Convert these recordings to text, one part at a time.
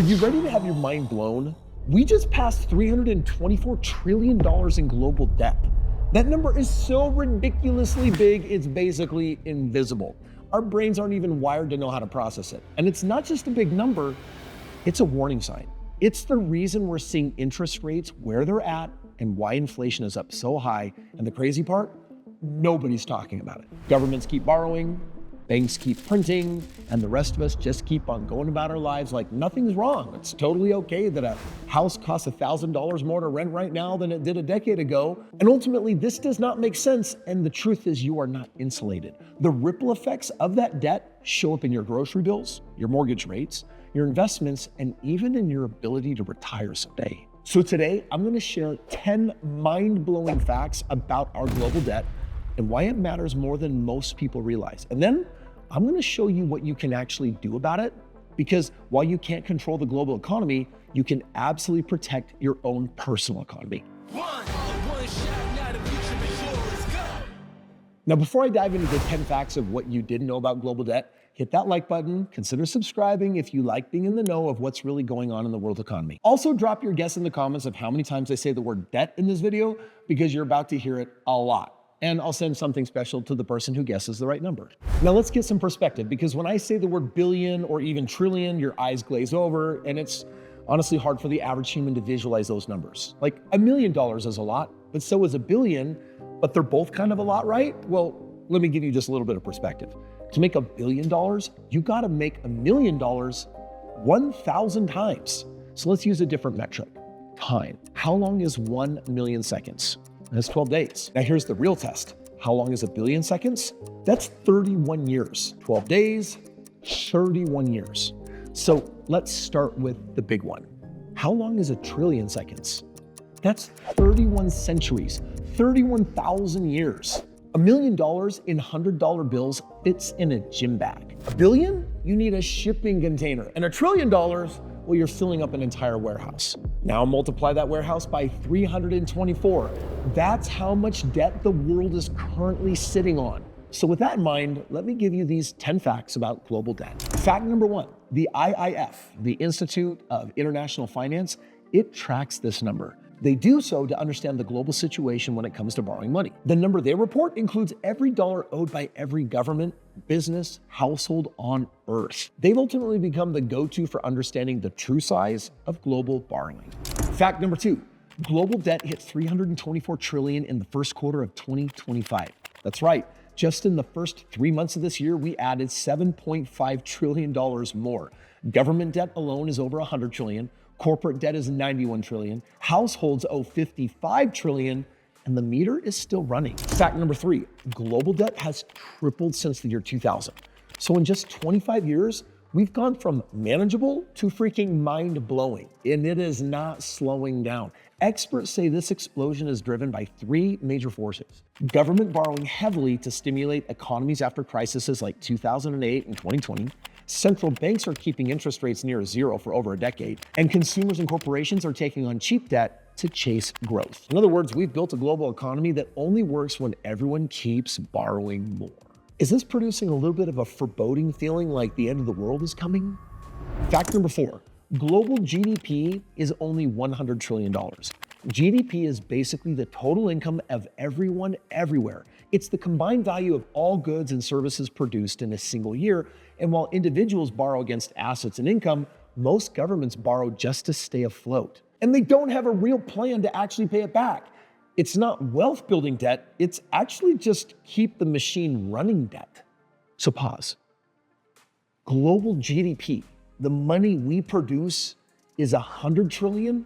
Are you ready to have your mind blown? We just passed $324 trillion in global debt. That number is so ridiculously big, it's basically invisible. Our brains aren't even wired to know how to process it. And it's not just a big number, it's a warning sign. It's the reason we're seeing interest rates where they're at and why inflation is up so high. And the crazy part, nobody's talking about it. Governments keep borrowing, banks keep printing, and the rest of us just keep on going about our lives like nothing's wrong. It's totally okay that a house costs $1,000 more to rent right now than it did a decade ago. And ultimately, this does not make sense. And the truth is you are not insulated. The ripple effects of that debt show up in your grocery bills, your mortgage rates, your investments, and even in your ability to retire someday. So today, I'm gonna share 10 mind-blowing facts about our global debt and why it matters more than most people realize. And then I'm gonna show you what you can actually do about it, because while you can't control the global economy, you can absolutely protect your own personal economy. Now, before I dive into the 10 facts of what you didn't know about global debt, hit that like button, consider subscribing if you like being in the know of what's really going on in the world economy. Also, drop your guess in the comments of how many times I say the word debt in this video, because you're about to hear it a lot. And I'll send something special to the person who guesses the right number. Now let's get some perspective, because when I say the word billion or even trillion, your eyes glaze over, and it's honestly hard for the average human to visualize those numbers. Like $1 million is a lot, but so is $1 billion, but they're both kind of a lot, right? Well, let me give you just a little bit of perspective. To make $1 billion, you gotta make $1 million 1,000 times. So let's use a different metric, time. How long is 1 million seconds? That's 12 days. Now here's the real test. How long is 1 billion seconds? That's 31 years. 12 days, 31 years. So let's start with the big one. How long is 1 trillion seconds? That's 31 centuries, 31,000 years. $1 million in $100 bills fits in a gym bag. $1 billion, you need a shipping container. And $1 trillion, well, you're filling up an entire warehouse. Now multiply that warehouse by 324. That's how much debt the world is currently sitting on. So with that in mind, let me give you these 10 facts about global debt. Fact number 1, the IIF, the Institute of International Finance, it tracks this number. They do so to understand the global situation when it comes to borrowing money. The number they report includes every dollar owed by every government, business, household on Earth. They've ultimately become the go-to for understanding the true size of global borrowing. Fact number 2, global debt hit $324 trillion in the first quarter of 2025. That's right. Just in the first 3 months of this year, we added $7.5 trillion more. Government debt alone is over $100 trillion. Corporate debt is $91 trillion. Households owe $55 trillion, and the meter is still running. Fact number 3, global debt has tripled since the year 2000. So in just 25 years, we've gone from manageable to freaking mind-blowing, and it is not slowing down. Experts say this explosion is driven by 3 major forces. Government borrowing heavily to stimulate economies after crises like 2008 and 2020. Central banks are keeping interest rates near zero for over a decade, and consumers and corporations are taking on cheap debt to chase growth. In other words, we've built a global economy that only works when everyone keeps borrowing more. Is this producing a little bit of a foreboding feeling like the end of the world is coming? Fact number 4, global GDP is only $100 trillion. GDP is basically the total income of everyone everywhere. It's the combined value of all goods and services produced in a single year. And while individuals borrow against assets and income, most governments borrow just to stay afloat. And they don't have a real plan to actually pay it back. It's not wealth building debt, it's actually just keep the machine running debt. So pause. Global GDP, the money we produce, is $100 trillion,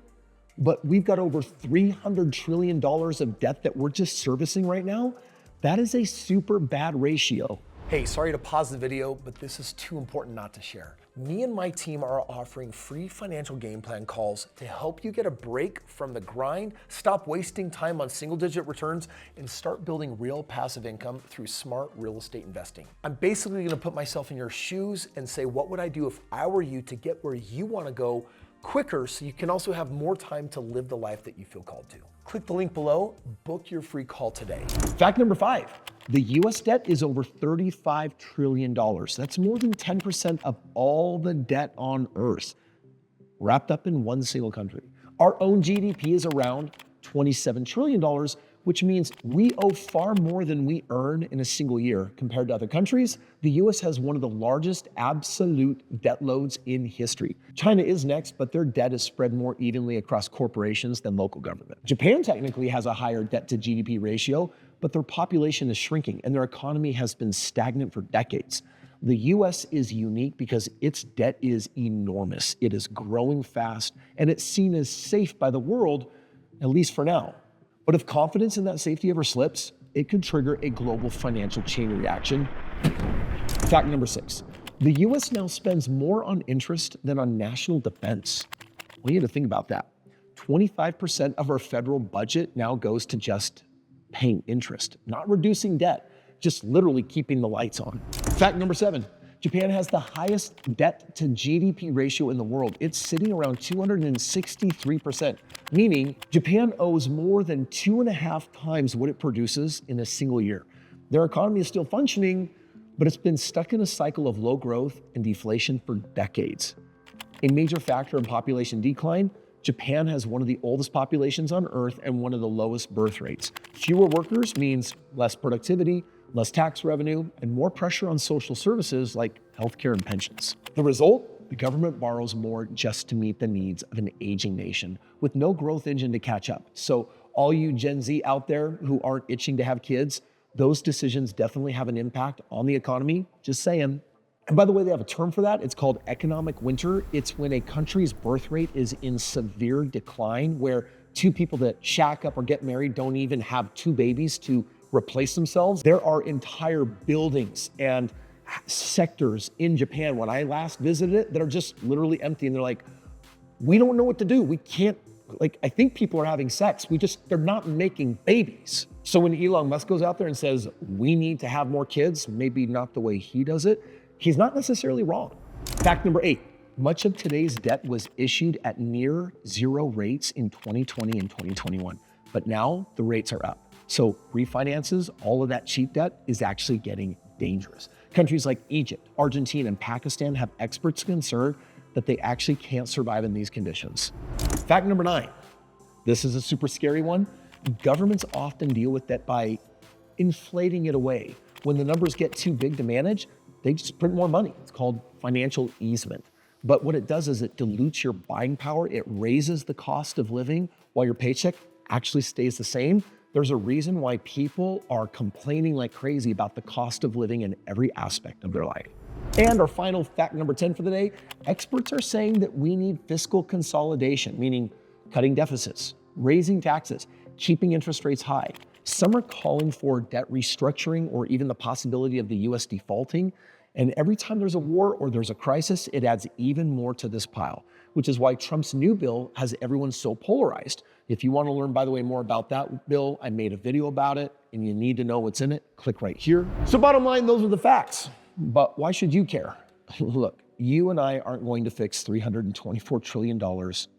but we've got over $300 trillion of debt that we're just servicing right now. That is a super bad ratio. Hey, sorry to pause the video, but this is too important not to share. Me and my team are offering free financial game plan calls to help you get a break from the grind, stop wasting time on single-digit returns, and start building real passive income through smart real estate investing. I'm basically gonna put myself in your shoes and say, what would I do if I were you to get where you wanna go quicker so you can also have more time to live the life that you feel called to? Click the link below, book your free call today. Fact number 5, the US debt is over $35 trillion. That's more than 10% of all the debt on Earth. wrapped up in one single country. Our own GDP is around $27 trillion, which means we owe far more than we earn in a single year. Compared to other countries, the US has one of the largest absolute debt loads in history. China is next, but their debt is spread more evenly across corporations than local government. Japan technically has a higher debt to GDP ratio, but their population is shrinking and their economy has been stagnant for decades. The US is unique because its debt is enormous. It is growing fast and it's seen as safe by the world, at least for now. But if confidence in that safety ever slips, it could trigger a global financial chain reaction. Fact number 6, the US now spends more on interest than on national defense. We need to think about that. 25% of our federal budget now goes to just paying interest, not reducing debt, just literally keeping the lights on. Fact number 7, Japan has the highest debt to GDP ratio in the world. It's sitting around 263%, meaning Japan owes more than 2.5 times what it produces in a single year. Their economy is still functioning, but it's been stuck in a cycle of low growth and deflation for decades. A major factor in population decline, Japan has one of the oldest populations on Earth and one of the lowest birth rates. Fewer workers means less productivity, less tax revenue, and more pressure on social services like healthcare and pensions. The result? The government borrows more just to meet the needs of an aging nation with no growth engine to catch up. So all you Gen Z out there who aren't itching to have kids, those decisions definitely have an impact on the economy, just saying. And by the way, they have a term for that. It's called economic winter. It's when a country's birth rate is in severe decline, where two people that shack up or get married don't even have two babies to replace themselves. There are entire buildings and sectors in Japan, when I last visited it, that are just literally empty. And they're like, we don't know what to do. We can't, I think people are having sex. They're not making babies. So when Elon Musk goes out there and says, we need to have more kids, maybe not the way he does it, he's not necessarily wrong. Fact number 8, much of today's debt was issued at near zero rates in 2020 and 2021, but now the rates are up. So refinances, all of that cheap debt is actually getting dangerous. Countries like Egypt, Argentina, and Pakistan have experts concerned that they actually can't survive in these conditions. Fact number 9, this is a super scary one. Governments often deal with debt by inflating it away. When the numbers get too big to manage, they just print more money. It's called financial easement. But what it does is it dilutes your buying power. It raises the cost of living while your paycheck actually stays the same. There's a reason why people are complaining like crazy about the cost of living in every aspect of their life. And our final fact number 10 for the day, experts are saying that we need fiscal consolidation, meaning cutting deficits, raising taxes, keeping interest rates high. Some are calling for debt restructuring or even the possibility of the US defaulting. And every time there's a war or there's a crisis, it adds even more to this pile, which is why Trump's new bill has everyone so polarized. If you want to learn, by the way, more about that bill, I made a video about it and you need to know what's in it, click right here. So bottom line, those are the facts. But why should you care? Look, you and I aren't going to fix $324 trillion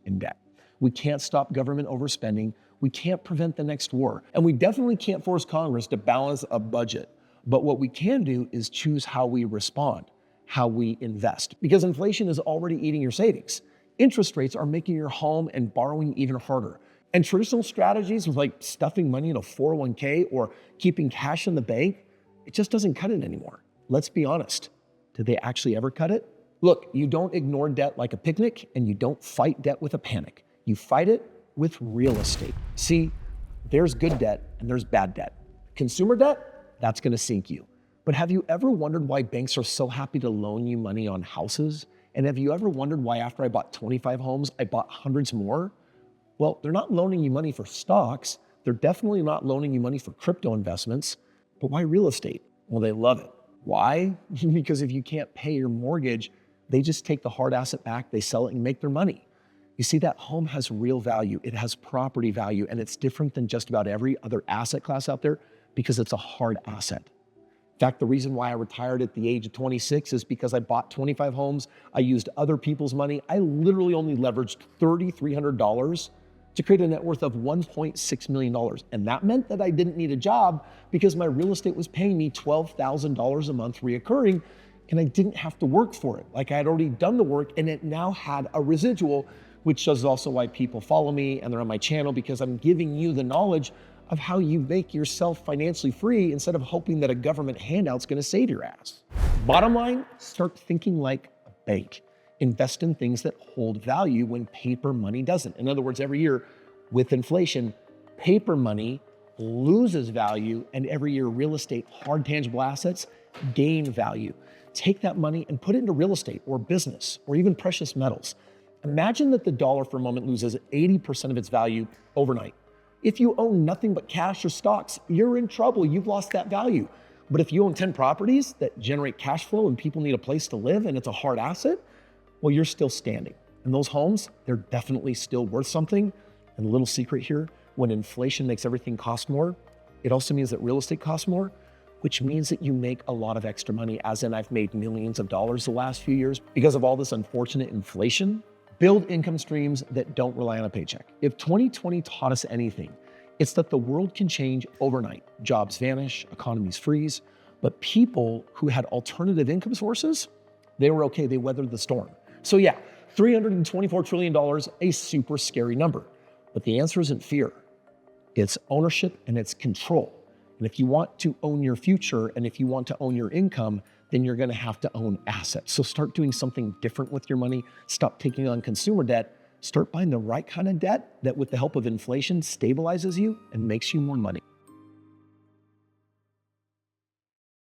in debt. We can't stop government overspending. We can't prevent the next war. And we definitely can't force Congress to balance a budget. But what we can do is choose how we respond, how we invest, because inflation is already eating your savings. Interest rates are making your home and borrowing even harder. And traditional strategies like stuffing money in a 401k or keeping cash in the bank, it just doesn't cut it anymore. Let's be honest. Did they actually ever cut it? Look, you don't ignore debt like a picnic and you don't fight debt with a panic. You fight it with real estate. See, there's good debt and there's bad debt. Consumer debt, that's gonna sink you. But have you ever wondered why banks are so happy to loan you money on houses? And have you ever wondered why after I bought 25 homes, I bought hundreds more? Well, they're not loaning you money for stocks. They're definitely not loaning you money for crypto investments. But why real estate? Well, they love it. Why? Because if you can't pay your mortgage, they just take the hard asset back, they sell it and make their money. You see, that home has real value. It has property value, and it's different than just about every other asset class out there because it's a hard asset. In fact, the reason why I retired at the age of 26 is because I bought 25 homes. I used other people's money. I literally only leveraged $3,300 to create a net worth of $1.6 million. And that meant that I didn't need a job because my real estate was paying me $12,000 a month reoccurring. and I didn't have to work for it. Like I had already done the work and it now had a residual, which is also why people follow me and they're on my channel, because I'm giving you the knowledge of how you make yourself financially free instead of hoping that a government handout's gonna save your ass. Bottom line, start thinking like a bank. Invest in things that hold value when paper money doesn't. In other words, every year with inflation, paper money loses value, and every year real estate, hard tangible assets gain value. Take that money and put it into real estate or business or even precious metals. Imagine that the dollar for a moment loses 80% of its value overnight. If you own nothing but cash or stocks, you're in trouble. You've lost that value. But if you own 10 properties that generate cash flow and people need a place to live and it's a hard asset, well, you're still standing. And those homes, they're definitely still worth something. And a little secret here, when inflation makes everything cost more, it also means that real estate costs more, which means that you make a lot of extra money, as in I've made millions of dollars the last few years because of all this unfortunate inflation. Build income streams that don't rely on a paycheck. If 2020 taught us anything, it's that the world can change overnight. Jobs vanish, economies freeze, but people who had alternative income sources, they were okay, they weathered the storm. So yeah, $324 trillion, a super scary number. But the answer isn't fear. It's ownership and it's control. And if you want to own your future and if you want to own your income, then you're gonna have to own assets. So start doing something different with your money. Stop taking on consumer debt. Start buying the right kind of debt that with the help of inflation stabilizes you and makes you more money.